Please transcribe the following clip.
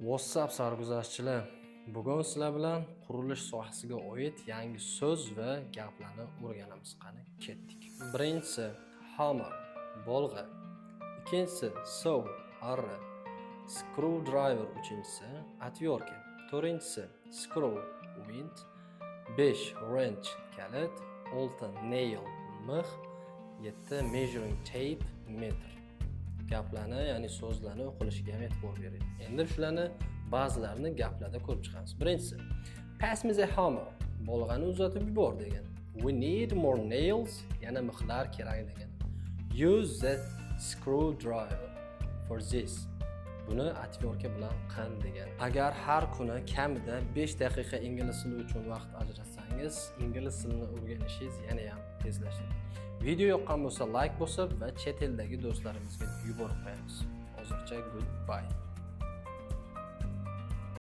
WhatsApp sarguzashtchilar, bugun sizlar bilan qurilish sohasiga oid yangi so'z va gaplarni o'rganamiz. Qani ketdik. Birinchisi hammer, bolg'a. Ikkinchisi saw, arra. Screwdriver, uchinchisi atverka. To'rtinchisi screw, wind. 5 wrench, kalit. 6 nail, mix. 7 measuring tape, metr. Gaplarni, ya'ni so'zlarni o'qilishiga ham e'tibor bering. Endi shularni ba'zilarini gaplarda ko'rib chiqamiz. Birinchisi, pass me the hammer, bolg'ani uzatib yubor degan. We need more nails, yana mixlar kerak degan. Use the screwdriver for this. Buni atverka bilan qan degan. Agar har kuni kamida 5 daqiqa ingliz tili uchun vaqt ajratsangiz, ingliz tilini o'rganishingiz yana ham tezlashadi. Video yoqqan bo'lsa like bosib va chet eldagi do'stlarimizga yuborib qo'yamiz. Hozircha goodbye.